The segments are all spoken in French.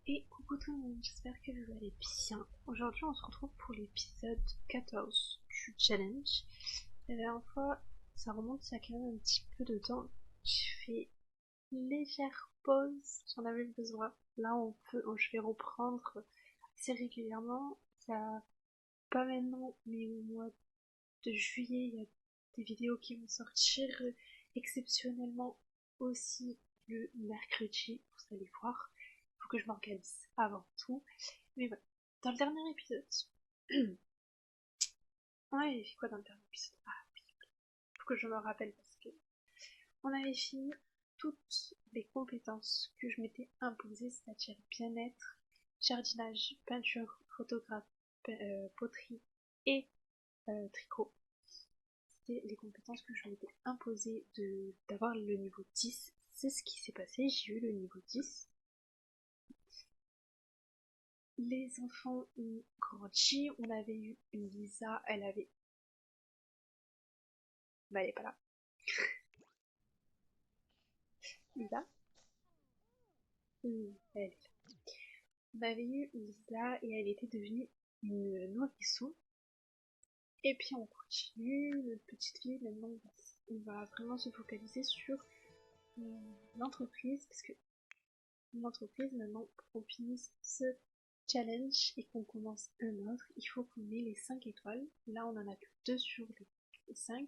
Et coucou tout le monde, j'espère que vous allez bien. Aujourd'hui on se retrouve pour l'épisode 14 du challenge. La dernière fois, ça remonte il y a quand même un petit peu de temps. J'ai fait une légère pause, j'en avais besoin. Là je vais reprendre assez régulièrement. Il y a pas maintenant, mais au mois de juillet, il y a des vidéos qui vont sortir exceptionnellement aussi le mercredi, vous allez voir. Il faut que je m'organise avant tout. Mais voilà, dans le dernier épisode, on avait fait quoi dans le dernier épisode? Ah oui, il faut que je me rappelle parce que on avait fini toutes les compétences que je m'étais imposées, c'est-à-dire bien-être, jardinage, peinture, photographe, poterie et tricot. C'était les compétences que je m'étais imposées d'avoir le niveau 10. C'est ce qui s'est passé, j'ai eu le niveau 10. Les enfants ont grandi, on avait eu une Lisa, elle avait... Bah elle est pas là. Lisa, elle est là. On avait eu Lisa et elle était devenue une nourrisson. Et puis on continue, notre petite fille, maintenant on va vraiment se focaliser sur l'entreprise, parce que l'entreprise, maintenant, pour qu'on finisse ce challenge et qu'on commence un autre, il faut qu'on ait les 5 étoiles. Là, on en a que 2 sur les 5.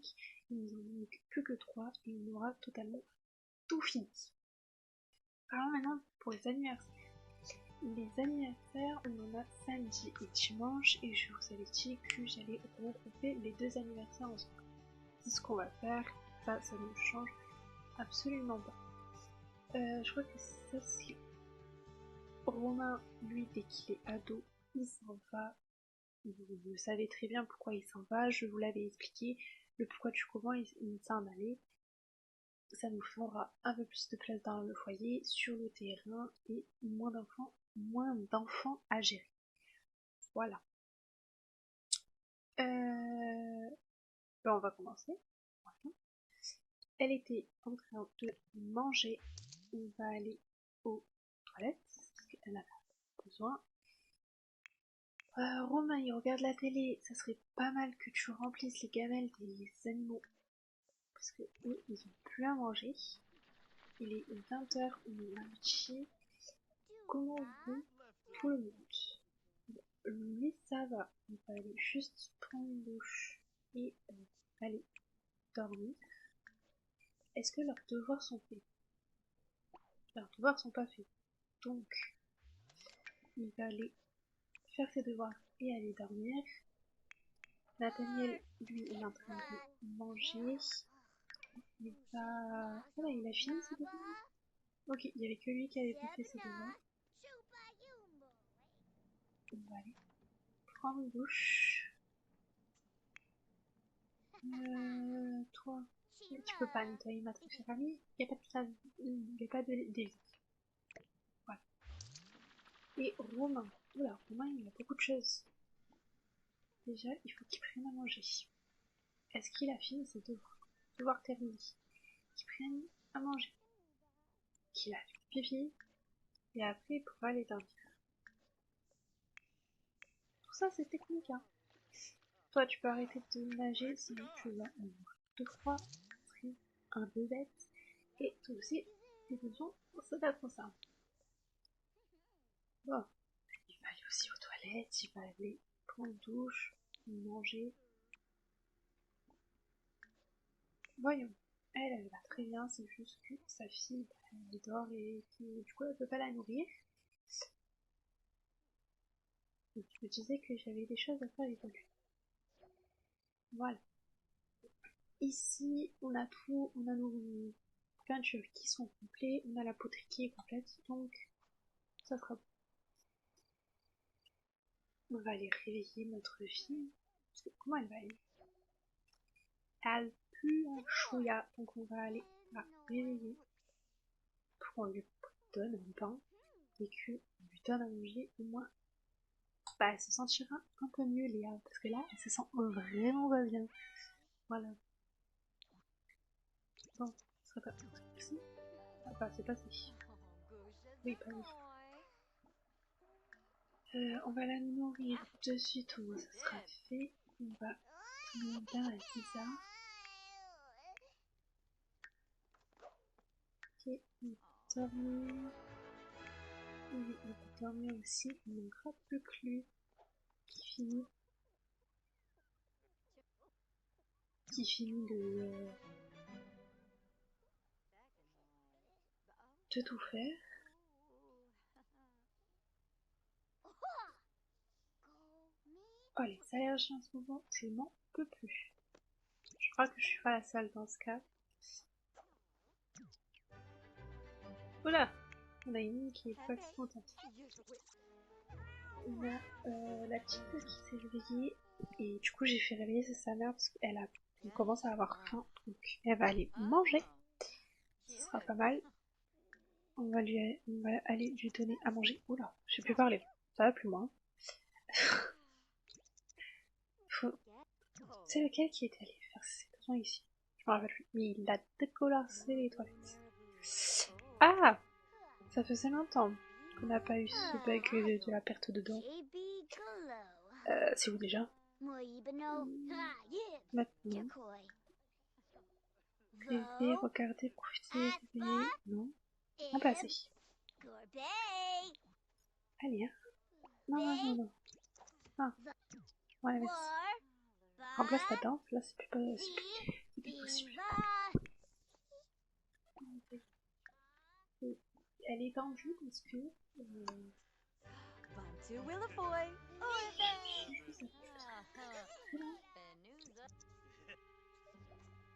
Il nous en manque plus que 3 et on aura totalement tout fini. Parlons maintenant pour les anniversaires. Les anniversaires, on en a samedi et dimanche et je vous avais dit que j'allais regrouper les 2 anniversaires ensemble. C'est ce qu'on va faire, ça ne change absolument pas. Je crois que ça c'est Romain, lui, dès qu'il est ado, il s'en va. Vous savez très bien pourquoi il s'en va, je vous l'avais expliqué, le pourquoi du comment il s'en allait. Ça nous fera un peu plus de place dans le foyer, sur le terrain, et moins d'enfants à gérer. Voilà. Ben on va commencer. Voilà. Elle était en train de manger. On va aller aux toilettes, parce qu'elle en a besoin. Romain, il regarde la télé, ça serait pas mal que tu remplisses les gamelles des animaux. Parce que eux, ils ont plus à manger. Il est 20h, on est lundi. Comment vont tout le monde? Lui, ça va. On va aller juste prendre une douche et aller dormir. Est-ce que leurs devoirs sont faits? Leurs devoirs sont pas faits. Donc, il va aller faire ses devoirs et aller dormir. Nathaniel, lui, il est en train de manger. Il va... Voilà, il a fini ses devoirs. Ok, il n'y avait que lui qui avait pas fait ses devoirs. On va aller prendre une douche. Toi, tu peux pas nettoyer ma très chère amie. Il n'y a pas de sable, il n'y a pas d'évier. Voilà. Et Romain. Oula, Romain, il a beaucoup de choses. Déjà, il faut qu'il prenne à manger. Est-ce qu'il a fini ses devoirs? Devoirs terminés. Qu'il prenne à manger. Qu'il a fait pipi. Et après, il pourra aller dormir. Tout ça, c'est technique, hein. Toi, tu peux arrêter de nager, sinon tu vas avoir de froid, un peu bête, et toi aussi, tes besoins, ça va être ça. Bon, il va aller aussi aux toilettes, il va aller prendre une douche, manger. Voyons, elle va très bien, c'est juste que sa fille, elle dort et du coup, elle peut pas la nourrir. Donc, je me disais que j'avais des choses à faire avec lui. Voilà. Ici, on a tout, on a nos peintures qui sont complètes, on a la poterie qui est complète, donc ça sera bon. On va aller réveiller notre fille. Parce que comment elle va aller? Elle pue un chouïa, donc on va aller la réveiller pour qu'on lui donne un pain et qu'on lui donne à manger au moins. Bah, elle se sentira un peu mieux, Léa, parce que là, elle se sent vraiment pas bien. Voilà. Bon, ce serait pas ici. Ah bah, c'est passé. Oui, pas oui. On va la nourrir de suite, au moins ça sera fait. On va donner bien à Lisa. Ok, on va dormir. Oui, on va dormir aussi. Il ne manquera plus que lui qui finit de tout faire. Oh, les allergies en ce moment, je n'en peux plus. Je crois que je suis pas la seule dans ce cas. Oula, on a une qui est pas contente. On a la petite qui s'est réveillée et du coup j'ai fait réveiller sa mère parce qu'elle commence à avoir faim, donc elle va aller manger. Ce sera pas mal. On va aller lui donner à manger. Oula, je sais plus parler. Ça va plus moi. C'est lequel qui est allé faire ses besoins ici? Je me rappelle plus. Mais il a décollassé les toilettes. Ah! Ça faisait longtemps qu'on n'a pas eu ce bug de la perte de dents. C'est où déjà? Maintenant. Rêver, regarder, profiter, réveiller. Non. Ah bah c'est. Allez, hein. Non, non, non, non. Ah. On va la mettre. Remplace ta dent. Là, c'est plus possible. C'est plus possible. Elle est tendue parce que...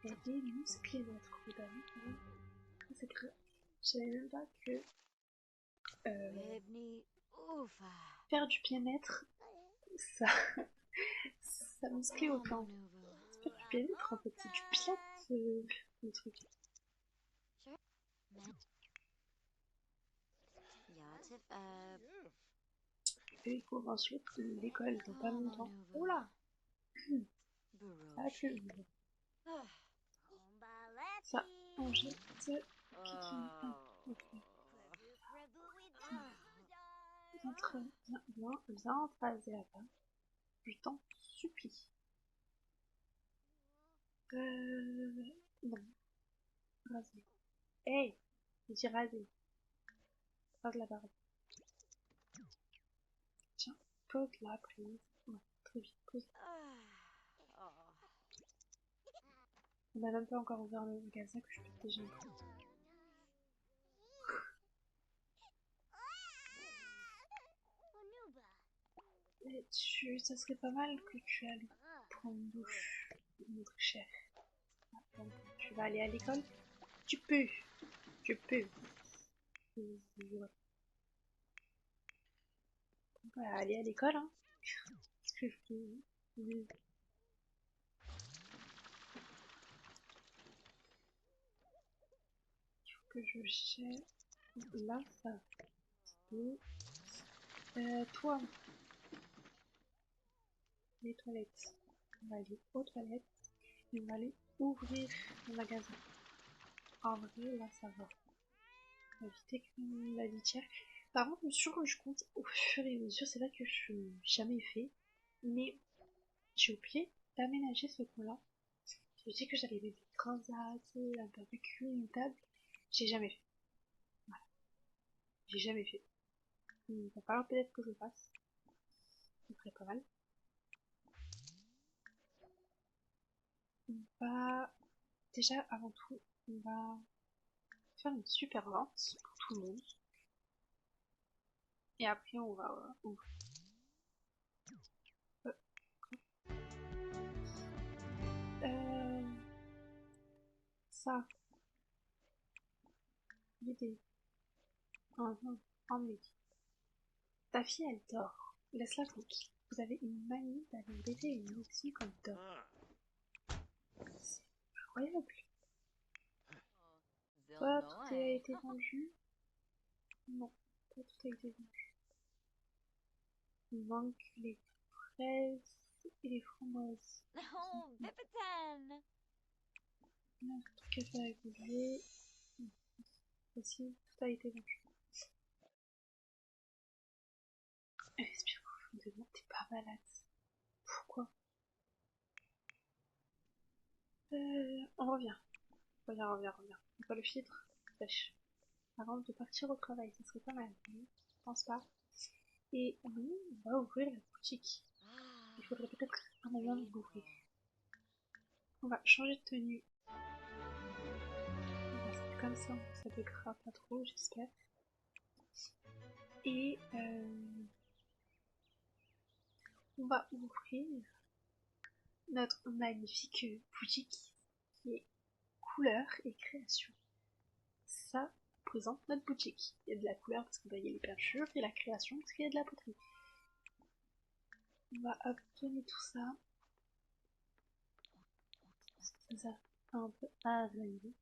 Elle est musclée, notre dame. C'est que je savais même pas que faire du bien-être, ça, ça musclait autant. C'est pas du bien-être en fait, c'est du piètre, le truc. Et il commence l'école dans pas longtemps. Oula, ça a plu. Ça, on jette pipi. Ok. Viens entrer à là-bas. Je t'en supplie. Non, raser. Hey, j'ai dit raser. Rase la barbe. Tiens, pose la prise. Ouais, très vite, pose. On n'a même pas encore ouvert le magasin que je peux déjà. Ça serait pas mal que tu ailles prendre une douche, notre cher. Donc, tu vas aller à l'école? Tu peux, tu peux. Ouais. On va aller à l'école, hein. Parce que il faut que je gère. Là, ça. Toi, les toilettes. On va aller aux toilettes. Et on va aller ouvrir le magasin. En vrai, là, ça va. On va éviter que la litière. Par contre, je me suis rendu compte au fur et à mesure, c'est vrai que je n'ai jamais fait, mais j'ai oublié d'aménager ce coin-là. Je me dis que j'allais mettre des transats, un barbecue, une table. J'ai jamais fait. Voilà. J'ai jamais fait. Il va falloir peut-être que je le fasse. Ce serait pas mal. On va, déjà, avant tout, on va faire une super vente pour tout le monde. Et après, on va ouvrir. Ça, l'idée. En ta fille, elle dort. Laisse-la tranquille. Vous avez une manie d'aller embêter une autre fille quand elle dort. C'est incroyable. Toi, tout a été vendu? Non, pas tout a été vendu. Il manque les fraises et les framboises. Là, tout café à évoluer. Voici, tout a été vendu. Respire profondément, t'es pas malade. Pourquoi? On revient. Reviens. On va le filtre. Sèche. Avant de partir au travail, ça serait pas mal. Je pense pas. Et nous, on va ouvrir la boutique. Il faudrait peut-être un moment de l'ouvrir. On va changer de tenue. On va rester comme ça buguera pas trop, j'espère. Et on va ouvrir notre magnifique boutique qui est couleur et création. Ça représente notre boutique. Il y a de la couleur parce qu'il y a les peintures et la création parce qu'il y a de la poterie. On va obtenir tout ça. Ça un peu arrêté.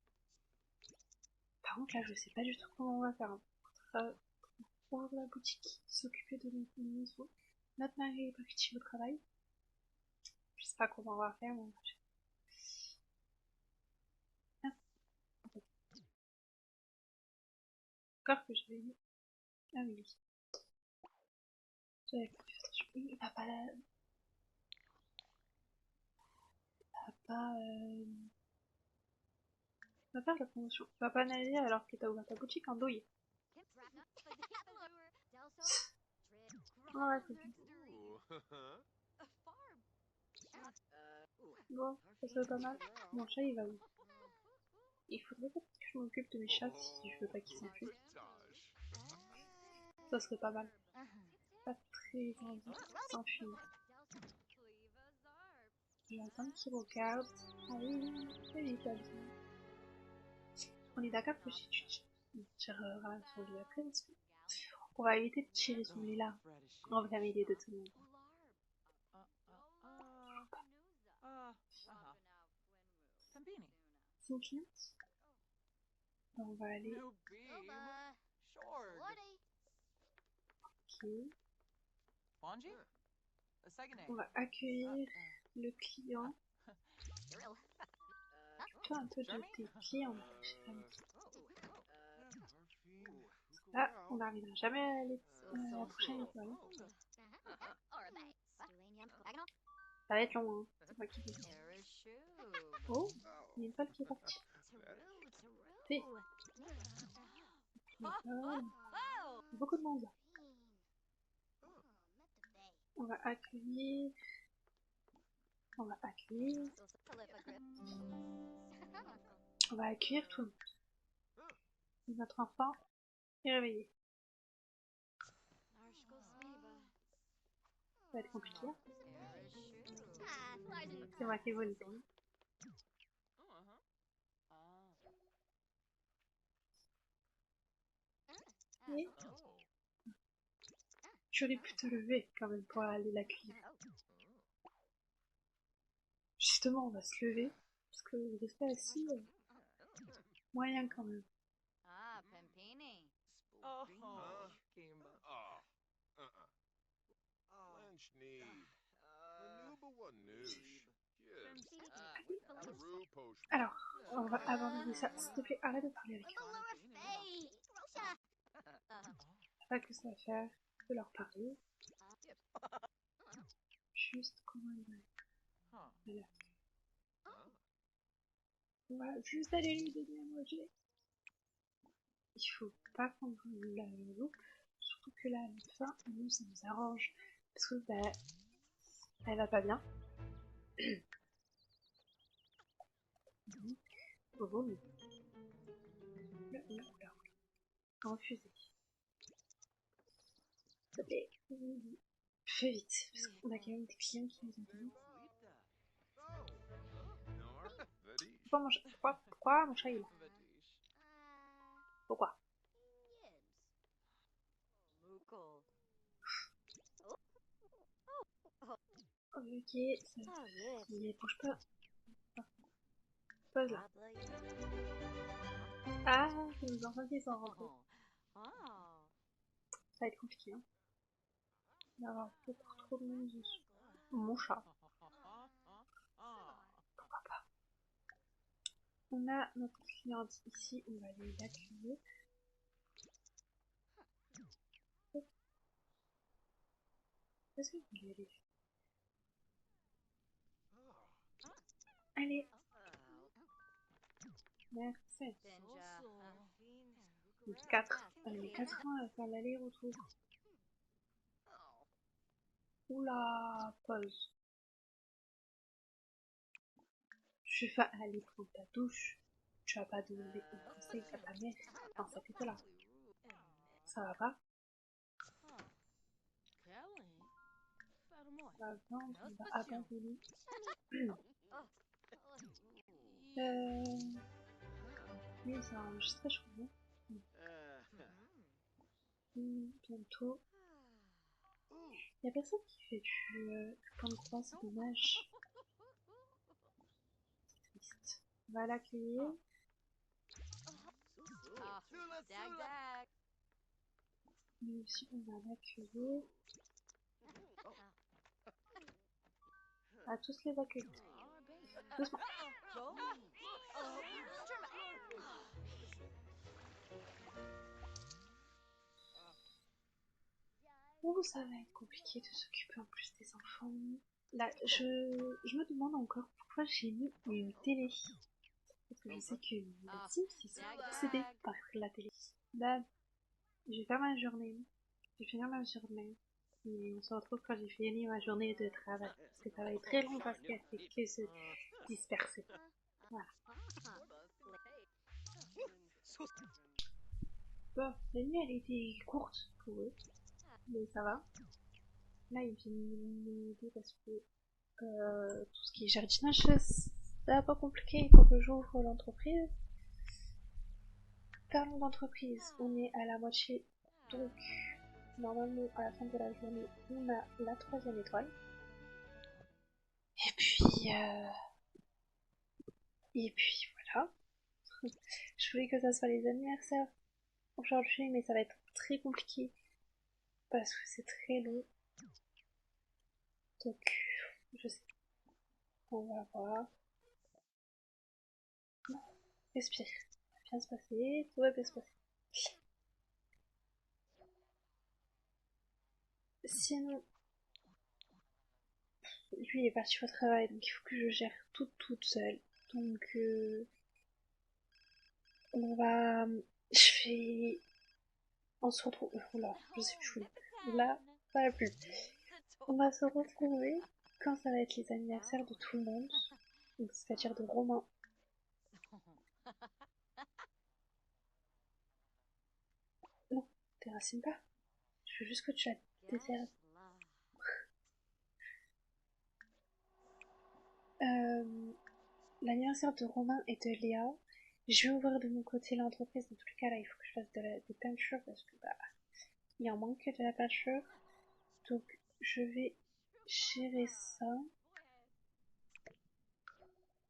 Par contre là je sais pas du tout comment on va faire. Pour la boutique, s'occuper de notre maison. Notre mari est parti au travail. Je sais pas comment on va faire. Mais... Encore que j'avais mis. Ah oui. J'avais pas fait attention. Il va pas la... Va faire la promotion. Va pas nager alors que t'as ouvert ta boutique en douille. Ouais, c'est bon, ça serait pas mal. Mon chat il va où? Il faudrait peut-être que je m'occupe de mes chats si je veux pas qu'ils s'enfuient. Ça serait pas mal. Pas très envie qu'ils s'enfuient. J'entends qu'ils regardent. Ah oui, il est pas bien. On est d'accord que si tu tireras son lit après, parce que on va éviter de tirer son lit là. On va l'aider de tout le monde. C'est une cliente? On va aller. Ok. On va accueillir le client. Fais un peu de tes pieds en bouche. Là, on n'arrivera jamais à aller à la prochaine étoile. Ça va être long, hein. C'est moi qui dis. Oh, il y a une folle qui est partie. Fais. D'accord. Beaucoup de monde là. On va accueillir. On va accueillir. On va accueillir tout le monde. Notre enfant est réveillé. Ça va être compliqué. C'est moi qui vous le dis. Et tu aurais pu te lever quand même pour aller l'accueillir. Justement, on va se lever. Parce que rester assis, moyen quand même. Alors, on va abandonner ça. S'il te plaît, arrête de parler avec eux. Pas que ça va faire de leur parler. Juste comment il va. Voilà. On va juste aller lui donner à manger. Il faut pas qu'on la loupe. Surtout que là, à la fin, nous, ça nous arrange. Parce que, bah, elle va pas bien. Donc, au vomi. Là. Refusé. S'il te plaît. Fais vite. Parce qu'on a quand même des clients qui nous attendent. Pourquoi mon chat est là? Pourquoi? Ok, ça ne bouge pas. Pose là. Ah, c'est les enfants qui sont rentrés. Ça va être compliqué, hein. Il va y avoir beaucoup trop de monde dessus. Mon chat. Pourquoi pas? On a notre cliente ici, on va aller l'accueillir. Est-ce que vous voulez aller? Allez, merci. 4. Allez, 4 ans à faire l'aller-retour. Oula, pause. Je vais aller prendre ta douche. Tu vas pas demander un conseil à ta mère dans cet état-là. Ça va pas? On va vendre, on va abandonner. Oui, c'est enregistré, je crois. Bientôt. Y a personne qui fait du point de croix, c'est dommage. C'est triste. On va l'accueillir. Nous aussi, on va l'accueillir. On va tous les accueillir. Doucement. Oh, ça va être compliqué de s'occuper en plus des enfants. Là, je me demande encore pourquoi j'ai mis une télé. Parce que je sais que les Sims, ils sont obsédés par la télé. Là, je vais faire ma journée. Je vais finir ma journée. Et on se retrouve quand j'ai fini ma journée de travail. Parce que ça va être très long parce qu'elle fait que se disperser. Voilà. Bon, la nuit elle était courte pour eux. Mais ça va. Là, ils viennent m'aider parce que tout ce qui est jardinage, c'est un peu compliqué. Il faut que j'ouvre l'entreprise. Parlons d'entreprise. On est à la moitié. Donc, normalement, à la fin de la journée, on a la 3e étoile. Et puis voilà. Je voulais que ça soit les anniversaires aujourd'hui, mais ça va être très compliqué parce que c'est très long. Donc, je sais. On va voir. Non, respire. Ça va bien se passer. Tout va bien se passer. Sinon, lui il est parti au travail, donc il faut que je gère toute seule. Donc, on va. Je vais. On se retrouve. Oula, je sais plus où. Là, ça va plus. On va se retrouver quand ça va être les anniversaires de tout le monde. Donc, c'est-à-dire de Romain. Non, t'éracines pas. Je veux juste que tu la desserves. L'anniversaire de Romain et de Léa. Je vais ouvrir de mon côté l'entreprise. Dans tous les cas, là, il faut que je fasse des peintures parce que bah, il en manque de la peinture. Donc, je vais gérer ça.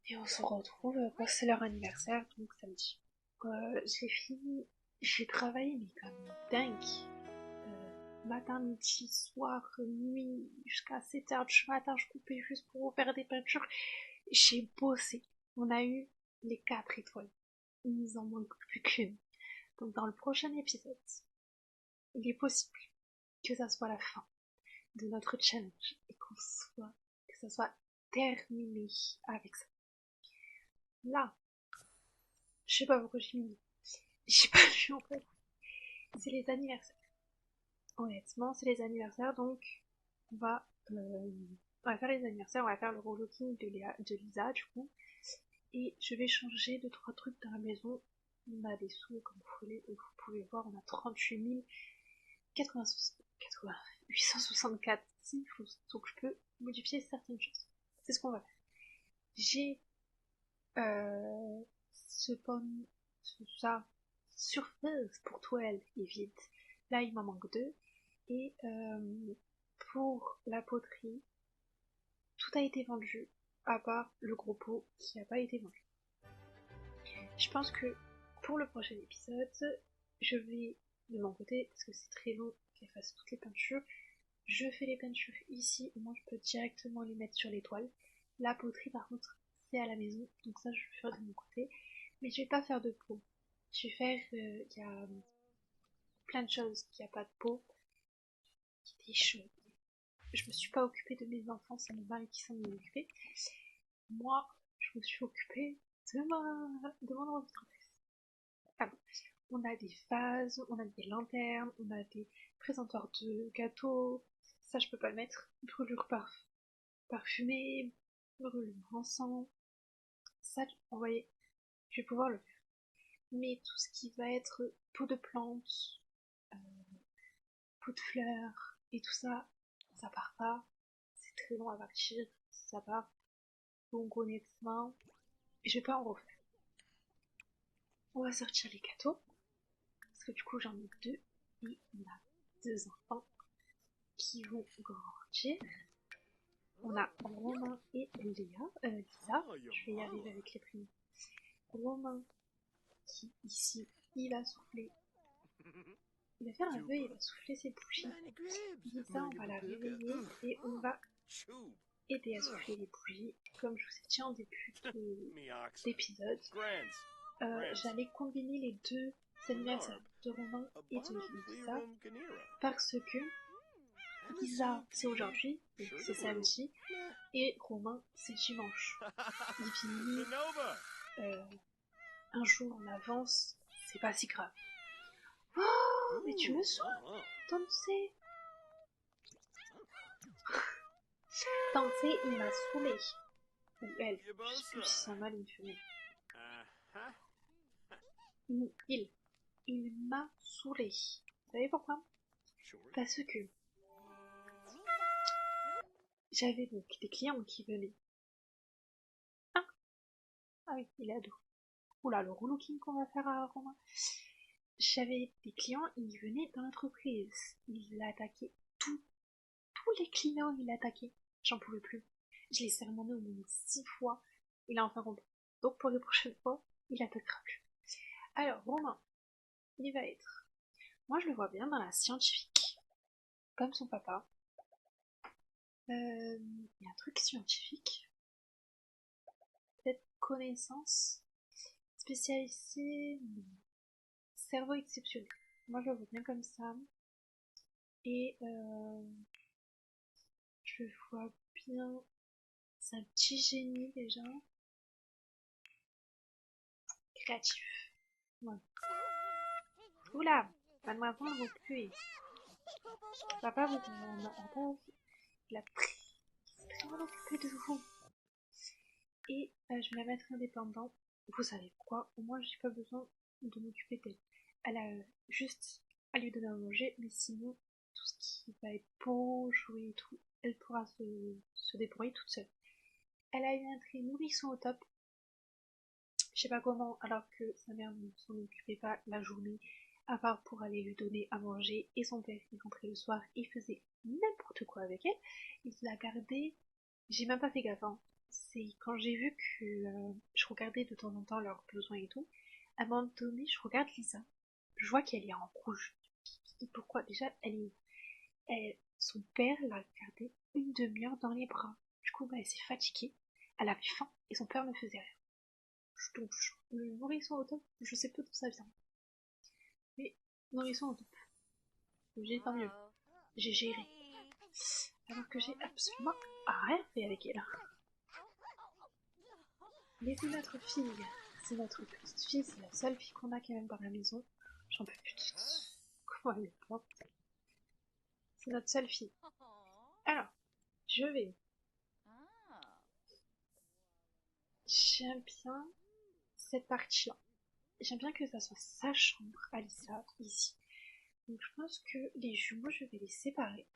Et on se retrouve quand c'est leur anniversaire, donc samedi. J'ai fini, j'ai travaillé, mais comme dingue. Matin, midi, soir, nuit, jusqu'à 7h du matin, je coupais juste pour faire des peintures. J'ai bossé. On a eu les 4 étoiles. Il nous en manque plus qu'une. Donc dans le prochain épisode, il est possible que ça soit la fin de notre challenge et que ça soit terminé avec ça. Là, je sais pas pourquoi j'ai mis. J'ai pas vu en fait. C'est les anniversaires. Honnêtement, c'est les anniversaires, donc on va, on va faire les anniversaires, on va faire le relooking de Lisa du coup. Et je vais changer 2-3 trucs dans la maison. On a des sous comme vous pouvez voir, on a 38 864 si, donc je peux modifier certaines choses. C'est ce qu'on va faire. J'ai ce pomme, ça, surface pour toile est vide. Là, il m'en manque 2. Et pour la poterie, tout a été vendu, à part le gros pot qui n'a pas été vendu. Je pense que pour le prochain épisode, je vais de mon côté, parce que c'est très long qu'elle fasse toutes les peintures, je fais les peintures ici, au moins je peux directement les mettre sur les toiles. La poterie par contre, c'est à la maison, donc ça je vais faire de mon côté. Mais je vais pas faire de pot. Je vais faire, il y a plein de choses qui a pas de pot, qui est chaud. je me suis pas occupée de mes enfants, c'est mon mari qui s'en est occupé. Moi, je me suis occupée de mon entreprise. Ah bon. On a des vases, on a des lanternes, on a des présenteurs de gâteaux. Ça, je peux pas le mettre. Brûlure parfumée, brûlure encens. Ça, vous voyez, je vais pouvoir le faire. Mais tout ce qui va être pot de plantes, euh, pot de fleurs et tout ça, ça part pas. C'est très long à partir. Ça part. Donc honnêtement, je vais pas en refaire. On va sortir les gâteaux. Parce que du coup, j'en ai deux. Et on a deux enfants qui vont grandir. On a Romain et Lisa. Je vais y arriver avec les prénoms. Romain qui ici, il va souffler. Il va faire un vœu, il va souffler ses bougies. Lisa, on va la réveiller et on va aider à souffler les bougies. Comme je vous ai dit en début d'épisode, j'allais combiner les deux anniversaires de Romain et de Lisa parce que Lisa c'est aujourd'hui, c'est samedi, et Romain c'est dimanche. Il finit un jour en avance, c'est pas si grave. Oh, mais tu me saoules, Tansé. Tansé, il m'a saoulé. Ou elle, je sais plus si c'est un mâle ou une femelle. Il m'a saoulé. Vous savez pourquoi? Parce que j'avais donc des clients qui venaient. Ah, ah oui, il est ado. Oula, le relooking qu'on va faire à Romain. J'avais des clients, ils venaient dans l'entreprise. Il a attaqué tous les clients, il a attaqué. J'en pouvais plus. Je l'ai sermonné au moins 6 fois. Il a enfin compris. Donc pour les prochaines fois, il attaquera plus. Alors, Romain, il va être. Moi, je le vois bien dans la scientifique. Comme son papa. Il y a un truc scientifique. Peut-être connaissance. Spécialisé. Cerveau exceptionnel. Moi, je le vois bien comme ça. Et je le vois bien. C'est un petit génie déjà. Créatif. Voilà. Oula, mademoiselle vous puez. Papa vous il a très mal occupé de vous. Et je vais la mettre indépendante. Vous savez pourquoi? Au moins j'ai pas besoin de m'occuper d'elle. Elle a juste à lui donner à manger, mais sinon tout ce qui va être beau, jouer et tout, elle pourra se débrouiller toute seule. Elle a eu un trait nourrisson au top. Je sais pas comment, alors que sa mère ne s'en occupait pas la journée, à part pour aller lui donner à manger, et son père qui rentrait le soir, il faisait n'importe quoi avec elle, il l'a gardée, j'ai même pas fait gaffe, hein. C'est quand j'ai vu que je regardais de temps en temps leurs besoins et tout, à un moment donné, je regarde Lisa, je vois qu'elle est en rouge. Et pourquoi? Déjà, son père l'a gardée une demi-heure dans les bras. Du coup, elle s'est fatiguée, elle avait faim, et son père ne faisait rien. Donc, le nourrisson au top, je sais peu d'où ça vient. Mais, nourrisson au top. J'ai tant mieux. J'ai géré. Alors que j'ai absolument rien fait avec elle. Mais c'est notre fille. C'est notre petite fille. C'est la seule fille qu'on a quand même dans la maison. J'en peux plus de comment elle est forte. C'est notre seule fille. Alors, je vais. J'aime bien cette partie-là. J'aime bien que ça soit sa chambre, Alissa, ici. Donc je pense que les jumeaux, je vais les séparer.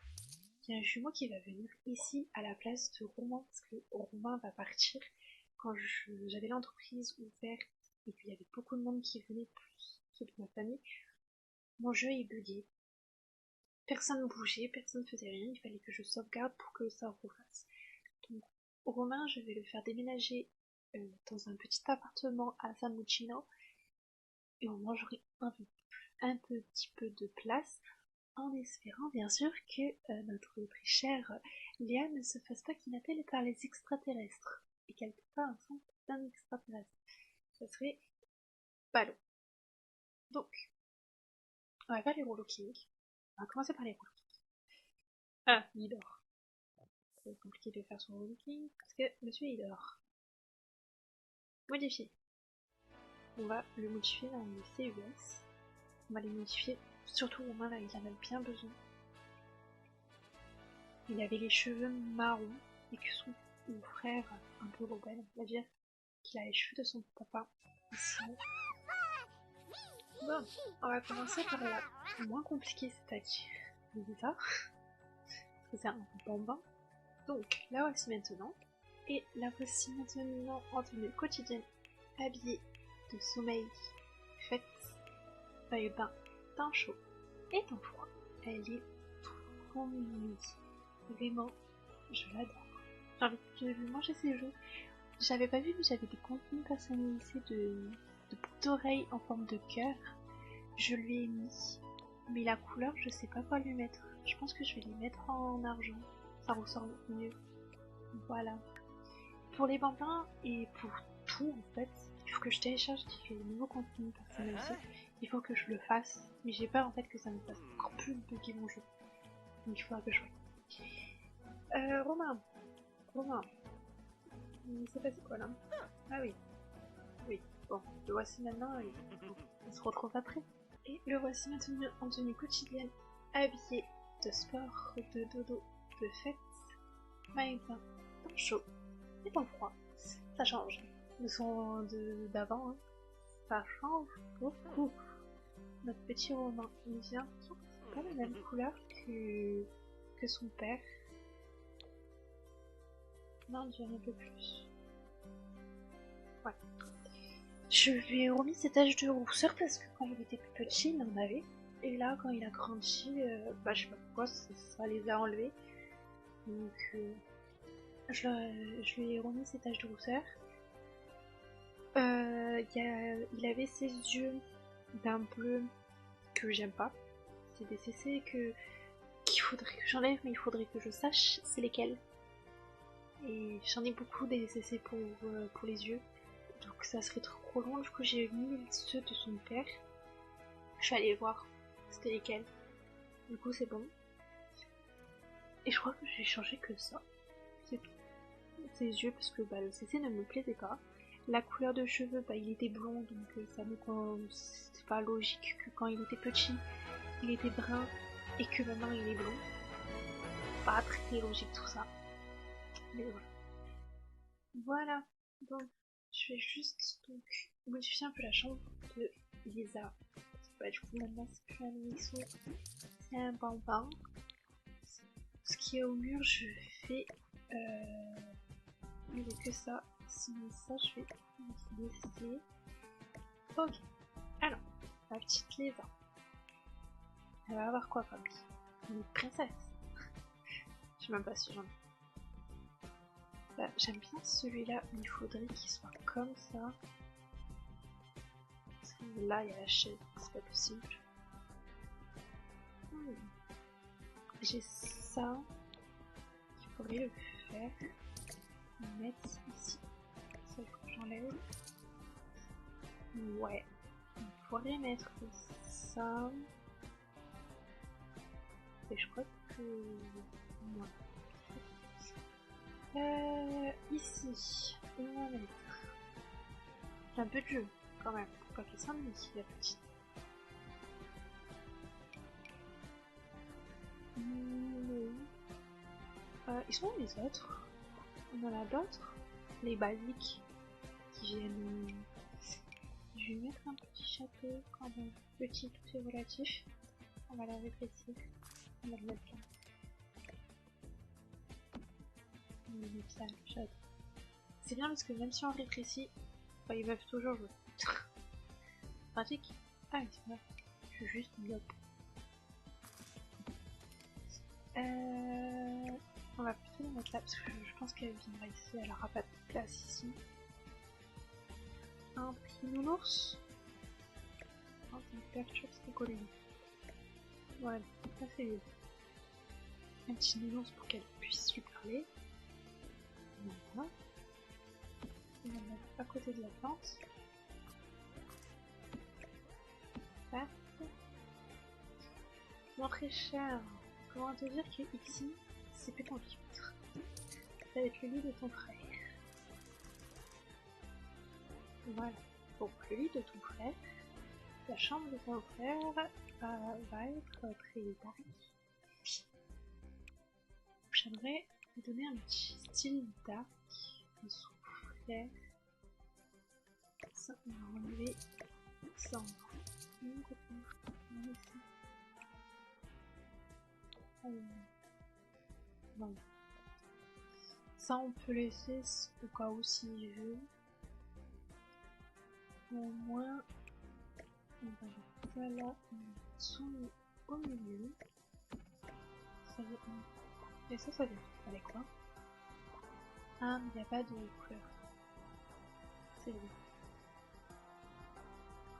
Il y a un jumeau qui va venir ici à la place de Romain, parce que Romain va partir quand j'avais l'entreprise ouverte et qu'il y avait beaucoup de monde qui venait, plus ceux de ma famille. Mon jeu est bugué. Personne ne bougeait, personne ne faisait rien, il fallait que je sauvegarde pour que ça refasse. Donc Romain, je vais le faire déménager dans un petit appartement à San Muccino et au moins j'aurai un petit peu de place en espérant bien sûr que notre très chère Léa ne se fasse pas kidnapper par les extraterrestres et qu'elle ne peut pas ensemble d'un extraterrestre. Ça serait ballot. Donc, on va faire les rouleaux king. On va commencer par les rouleaux king. Ah, il dort. ça va être compliqué de faire son ranking parce que monsieur il dort. Modifier. On va le modifier dans les CES. On va les modifier, surtout Romain là, il en a bien besoin. Il avait les cheveux marrons et que son frère, un peu rebelle, on va dire, qu'il a les cheveux de son papa. Ici. Bon, on va commencer par la moins compliquée, c'est-à-dire Lisa. C'est un bonbon. Donc, la voici maintenant. Et la voici maintenant en tenue quotidienne, habillée de sommeil, fête, feuille bain, teint chaud et teint froid. Elle est trop mignonne. Vraiment, je l'adore. J'ai envie de lui manger ses joues. J'avais pas vu, mais j'avais des contenus personnalisés de boucles d'oreilles en forme de cœur. Je lui ai mis, mais la couleur, je sais pas quoi lui mettre. Je pense que je vais les mettre en argent. Ça ressort mieux. Voilà. Pour les bambins et pour tout en fait, il faut que je télécharge les nouveaux contenus personnalisés. Il faut que je le fasse, mais j'ai peur en fait que ça me fasse encore plus bugger mon jeu. Donc il faudra que je fasse. Romain, il s'est passé quoi là? Ah oui, bon, le voici maintenant et on se retrouve après. Et le voici maintenant en tenue quotidienne, habillé de sport, de dodo, de fête, maillot plein, temps chaud et temps froid. Ça change. Le son d'avant, hein. Ça change beaucoup. Notre petit Romain, il vient, c'est pas la même couleur que son père. Non, on dirait un peu plus. Ouais. Je lui ai remis ses taches de rousseur parce que quand il était plus petit, il en avait. Et là, quand il a grandi, je sais pas pourquoi, ça les a enlevés. Donc, je lui ai remis ses taches de rousseur. Il avait ses yeux d'un bleu que j'aime pas. C'est des CC qu'il faudrait que j'enlève, mais il faudrait que je sache c'est lesquels. Et j'en ai beaucoup des CC pour les yeux. Donc ça serait trop long, du coup j'ai mis ceux de son père. Je suis allée voir c'était lesquels. Du coup c'est bon. Et je crois que j'ai changé que ça. C'est tout. Ses yeux parce que le CC ne me plaisait pas. La couleur de cheveux, il était blond, donc ça me c'est pas logique que quand il était petit, il était brun et que maintenant il est blond. Pas très logique tout ça. Mais voilà. Voilà. Donc je vais juste modifier un peu la chambre de Lisa. Du coup maintenant c'est plus un mixo, c'est un bambin. Ce qui est au mur, je fais il n'y a que ça. Sinon ça je vais décider. Ok. Alors, la petite Lisa. Elle va avoir quoi comme une princesse? Je sais même pas si j'en ai. J'aime bien celui-là, mais il faudrait qu'il soit comme ça. Parce que là, il y a la chaise, c'est pas possible. J'ai ça. Il faudrait le faire. Mettre ici. Ça, il faut que j'enlève. Ouais. Il faudrait mettre ça. Et je crois que... Non. Ici, on va mettre un peu de jeu quand même, pour pas qu'elle s'ennuie la petite. Ils sont où les autres? On en a d'autres? Les basiques qui viennent. Je vais mettre un petit château quand même. Petit, tout est relatif. On va la rétrécir. On va le mettre là. On va mettre là le château. C'est bien parce que même si on rétrécit, ils peuvent toujours jouer. Pratique. Ah, c'est vrai. Je suis juste bloc. On va plutôt la mettre là parce que je pense qu'elle viendra ici. Elle aura pas de place ici. Un petit nounours. Oh, ça me perturbe cette colline. Voilà, ça c'est mieux. Un petit nounours pour qu'elle puisse lui parler. Voilà. On va le mettre à côté de la plante. Mon très cher, comment te dire que ici, c'est plus ton livre. Ça va être le lit de ton frère. Voilà. Donc le lit de ton frère, la chambre de ton frère va être très dark. J'aimerais lui donner un petit style dark de son frère. Ça, on va enlever ça. Bon. Ça, on peut laisser au cas où s'il veut. Au moins, on va mettre ça là, son au milieu. Ça veut... Et ça vient avec quoi? Ah, mais il n'y a pas de couleur. C'est vrai.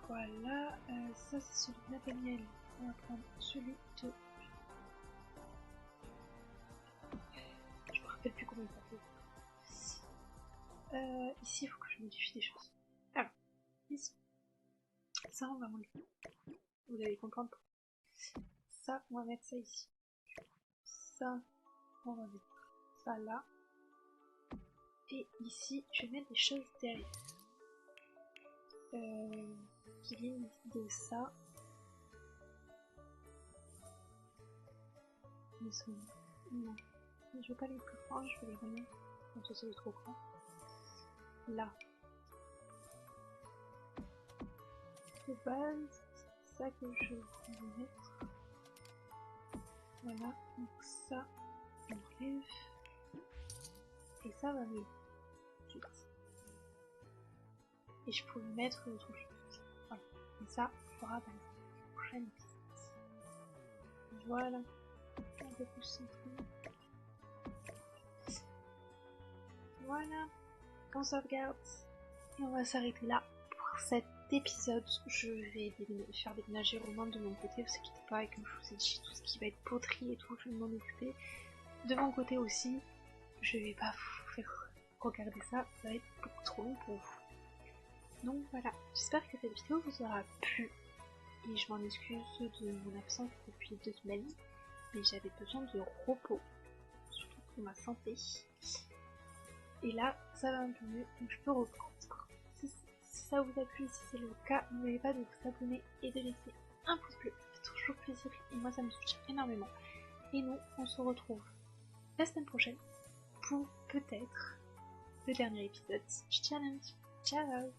Voilà, ça c'est celui de Nathaniel. On va prendre celui de... Je me rappelle plus comment il s'appelle. Ici, il faut que je modifie des choses. Alors, ici. Ça, on va enlever. Vous allez comprendre pourquoi. Ça, on va mettre ça ici. Ça, on va mettre ça là. Et ici, je vais mettre des choses derrière. Qui viennent de ça. Non. Je veux pas les plus grands, je veux les remettre. Comme ça, c'est trop grand. Là. De base, c'est ça que je veux mettre. Voilà. Donc ça, on enlève. Et ça va mieux. Et je peux mettre autre chose. Voilà. Et ça, on fera dans la prochaine épisode. Voilà. Un peu plus centré. Voilà. On sauvegarde. Et on va s'arrêter là pour cet épisode. Je vais faire déménager Romain de mon côté. Vous inquiétez pas, et comme je vous ai dit, tout ce qui va être poterie et tout, je vais m'en occuper. De mon côté aussi, je vais pas vous faire regarder ça. Ça va être beaucoup trop long pour vous. Donc voilà, j'espère que cette vidéo vous aura plu. Et je m'en excuse de mon absence depuis 2 semaines. Mais j'avais besoin de repos. Surtout pour ma santé. Et là, ça va un peu mieux, donc je peux reprendre. Si ça vous a plu, si c'est le cas, n'oubliez pas de vous abonner et de laisser un pouce bleu. Ça fait toujours plaisir et moi ça me soutient énormément. Et nous, on se retrouve la semaine prochaine pour peut-être le dernier épisode du challenge. Ciao!